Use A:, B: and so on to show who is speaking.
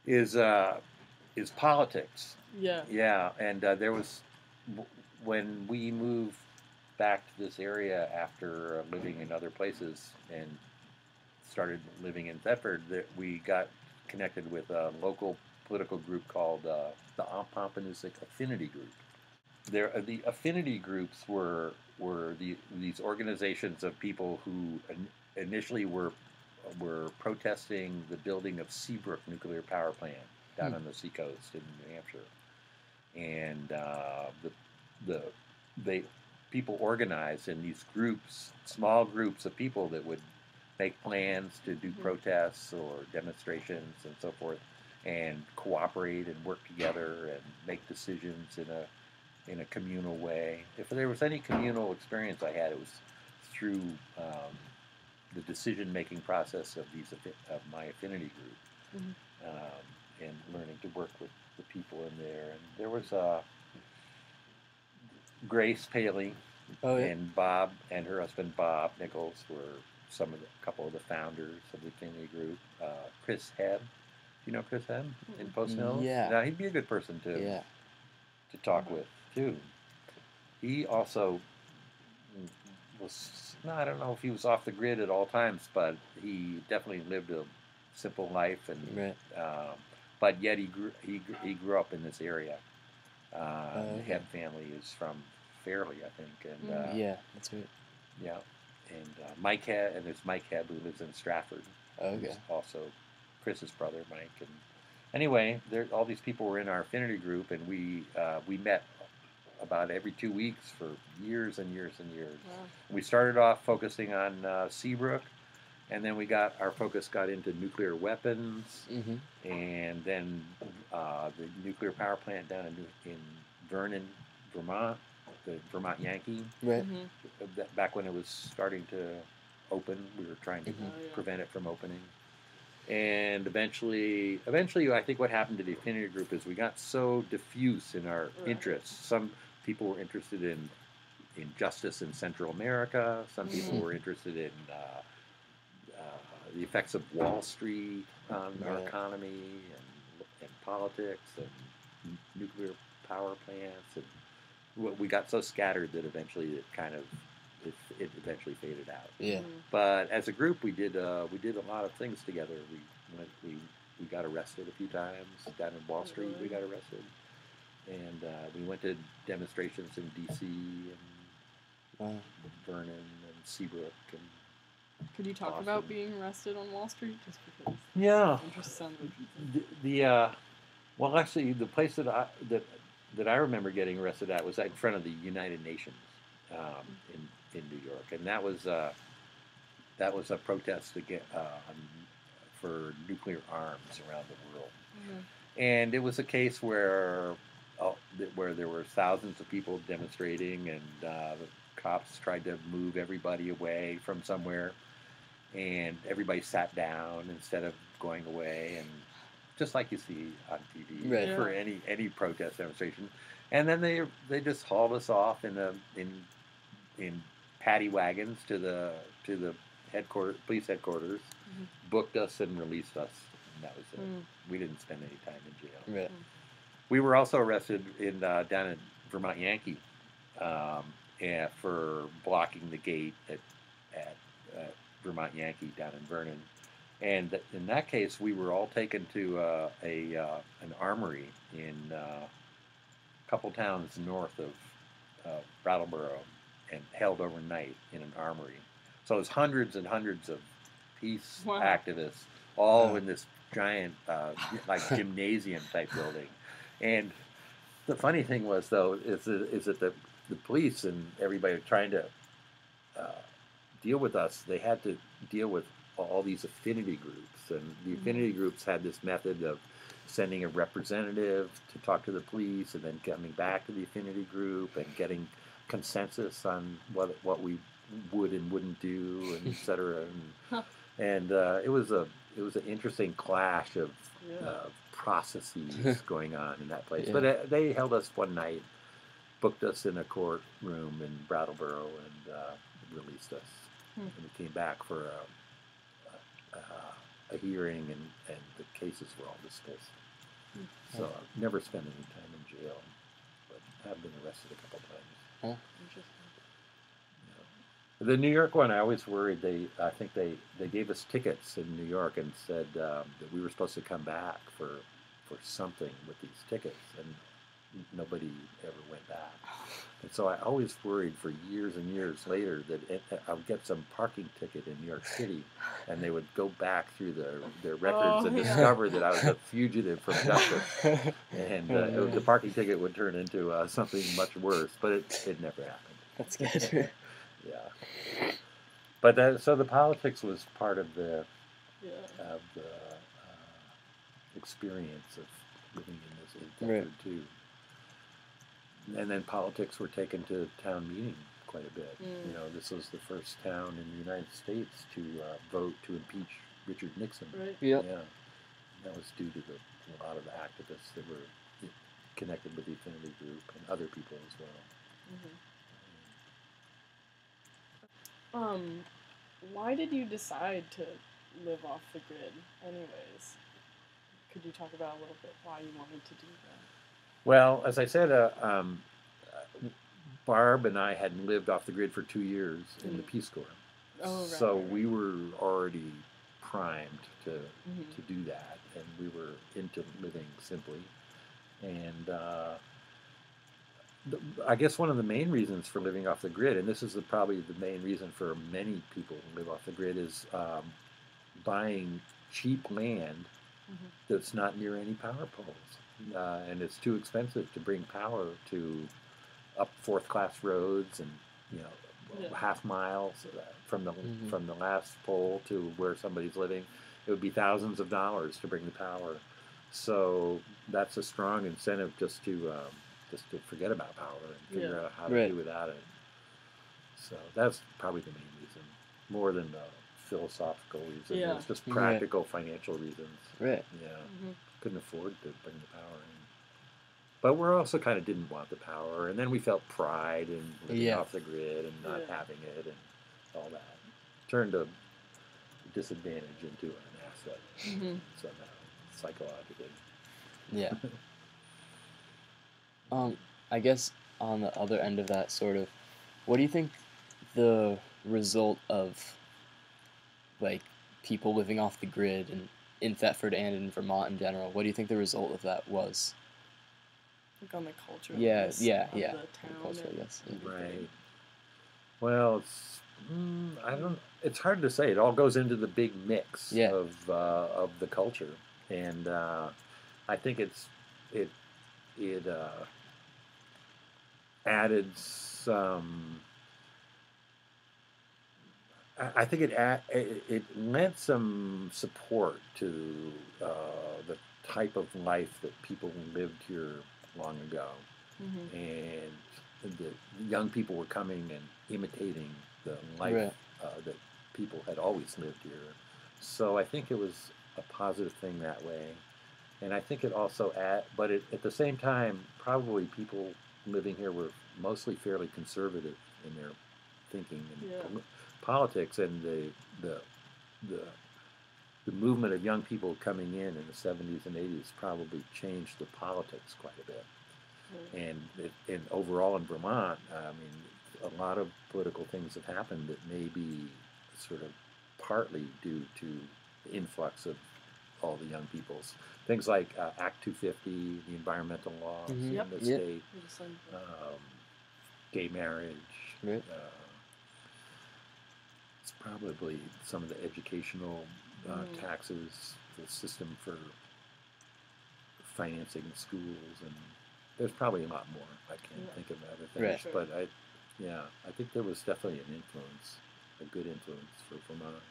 A: is is politics.
B: Yeah.
A: Yeah, and there was when we moved back to this area after living in other places and started living in Thetford, that we got connected with a local political group called the Pompanesett Affinity Group. The affinity groups were these organizations of people who initially were protesting the building of Seabrook nuclear power plant down
C: Hmm.
A: on the seacoast in New Hampshire, and the they people organized in these groups, small groups of people that would make plans to do
B: Mm-hmm.
A: protests or demonstrations and so forth, and cooperate and work together and make decisions in a communal way. If there was any communal experience I had, it was through the decision making process of of my affinity group,
B: Mm-hmm.
A: and learning to work with the people in there. And there was Grace Paley
C: Oh yeah.
A: and Bob and her husband Bob Nichols were a couple of the founders of the affinity group. Chris Hebb, you know Chris Hebb in Post Hills?
C: Yeah.
A: Now he'd be a good person
C: Yeah.
A: to talk with too. He also was, no, I don't know if he was off the grid at all times, but he definitely lived a simple life, and
C: Right.
A: but yet he grew up in this area.
C: Oh
A: The
C: okay.
A: Hebb family is from Fairleigh, I think, and
B: Mm-hmm.
C: Yeah, that's right.
A: yeah, and there's Mike Hebb who lives in Stratford, who's
C: Okay.
A: also Chris's brother, Mike. And anyway, there all these people were in our affinity group, and we met about every 2 weeks for years and years and years.
B: Wow.
A: We started off focusing on Seabrook, and then our focus got into nuclear weapons,
C: Mm-hmm.
A: and then the nuclear power plant down in Vernon, Vermont, the Vermont Yankee.
C: Right.
B: Mm-hmm.
A: Back when it was starting to open, we were trying to
C: Mm-hmm.
B: Oh yeah.
A: prevent it from opening. And eventually, I think what happened to the affinity group is we got so diffuse in our
B: Right.
A: interests. Some people were interested in justice in Central America. Some people
B: Mm-hmm.
A: were interested in the effects of Wall Street on our
C: Right.
A: economy and politics and nuclear power plants. And we got so scattered that eventually it eventually faded out.
C: Yeah.
B: Mm-hmm.
A: But as a group, we did a lot of things together. We got arrested a few times down in Wall Street. We
B: Really?
A: got arrested, and we went to demonstrations in D.C. and
C: Wow.
A: Vernon and Seabrook and
B: Could you talk
A: Boston.
B: about being arrested on Wall Street? Just because
A: Yeah,
B: it just sounds
A: the well, actually, the place that I remember getting arrested at was in front of the United Nations in New York, and that was a protest for nuclear arms around the world.
B: Mm-hmm.
A: And it was a case where there were thousands of people demonstrating, and the cops tried to move everybody away from somewhere, and everybody sat down instead of going away, and just like you see on
C: Right.
A: TV for
B: Yeah.
A: any protest demonstration. And then they just hauled us off in paddy wagons to the police headquarters,
B: Mm-hmm.
A: booked us and released us, and that was it.
B: Mm-hmm.
A: We didn't spend any time in jail.
C: Right.
A: We were also arrested in down at Vermont Yankee, um, and for blocking the gate at Vermont Yankee down in Vernon. And in that case, we were all taken to an armory in a couple towns north of Brattleboro and held overnight in an armory. So it was hundreds and hundreds of peace
B: Wow.
A: activists, all
C: Wow.
A: in this giant like gymnasium type building. And the funny thing was though is that the police and everybody trying to uh, deal with us, they had to deal with all these affinity groups, and the
B: Mm-hmm.
A: affinity groups had this method of sending a representative to talk to the police, and then coming back to the affinity group and getting consensus on what we would and wouldn't do, and et cetera.
B: Huh.
A: And it was an interesting clash of
B: Yeah.
A: processes going on in that place.
C: Yeah.
A: But they held us one night, booked us in a courtroom in Brattleboro, and released us.
B: Hmm.
A: And we came back for a a hearing, and the cases were all dismissed.
B: Hmm.
A: So I've never spent any time in jail, but have been arrested a couple times.
C: Huh?
B: Interesting.
A: The New York one, I always worried. I think they gave us tickets in New York and said that we were supposed to come back for something with these tickets, and nobody ever went back. And so I always worried for years and years later that I would get some parking ticket in New York City, and they would go back through their records and
B: yeah.
A: discover that I was a fugitive from justice, and the parking ticket would turn into something much worse. But it never happened.
C: That's good.
A: Yeah. But so the politics was part of the
B: Yeah.
A: experience of living in this in
C: Right.
A: Thetford too. And then politics were taken to town meeting quite a bit.
B: Mm.
A: You know, this was the first town in the United States to vote to impeach Richard Nixon.
B: Right.
C: Yep.
A: Yeah. And that was due to a lot of activists that were connected with the Affinity Group and other people as well.
B: Why did you decide to live off the grid, anyways? Could you talk about a little bit why you wanted to do that?
A: Well, as I said, Barb and I had lived off the grid for 2 years in the Peace Corps.
B: Oh, right.
A: So
B: right.
A: we were already primed to
B: Mhm.
A: to do that, and we were into living simply. And I guess one of the main reasons for living off the grid, and this is probably the main reason for many people who live off the grid, is buying cheap land
B: Mhm.
A: that's not near any power poles, and it's too expensive to bring power to up fourth class roads, and you know
B: Yeah.
A: half miles from the
C: Mhm.
A: from the last pole to where somebody's living. It would be thousands of dollars to bring the power. So that's a strong incentive just to forget about power and figure
B: Yeah.
A: out how to
C: Right.
A: do without it. So that's probably the main reason, more than the philosophical reason.
B: Yeah.
A: It's just
C: Right.
A: practical financial reasons.
C: Right.
A: Yeah,
B: Mhm.
A: couldn't afford to bring the power in. But we also kind of didn't want the power, and then we felt pride in living
C: Yeah.
A: off the grid and not
B: Yeah.
A: having it and all that. Turned a disadvantage into an asset
B: Mhm.
A: somehow, psychologically.
C: Yeah. I guess on the other end of that, sort of, what do you think the result of like people living off the grid and in Thetford and in Vermont in general? What do you think the result of that was?
B: Like on the culture.
C: Yeah,
B: of
C: yeah,
B: of
C: yeah.
B: The
C: On
B: town.
C: culture, I
B: and
C: guess. Yeah.
B: everything.
A: Right. Well, I don't. It's hard to say. It all goes into the big mix
C: Yeah.
A: of the culture, and I think it added some. I think it lent some support to the type of life that people lived here long ago,
B: Mhm.
A: and the young people were coming and imitating the life
C: Right.
A: that people had always lived here. So I think it was a positive thing that way, and I think it also but at the same time, probably people living here were mostly fairly conservative in their thinking and
B: Yeah.
A: politics, and the the the movement of young people coming in the 70s and 80s probably changed the politics quite a bit.
B: Right.
A: And overall in Vermont, I mean, a lot of political things have happened that may be sort of partly due to the influx of all the young peoples. Things like Act 250, the environmental laws
C: Mhm.
A: in
B: Yep.
A: the
C: Yep.
A: state,
B: Just like-
A: gay marriage.
C: Right.
A: It's probably some of the educational taxes, the system for financing schools, and there's probably a lot more. I can't
B: Yeah.
A: think of other things,
C: Right.
B: Sure.
A: but I think there was definitely an influence, a good influence for Vermont.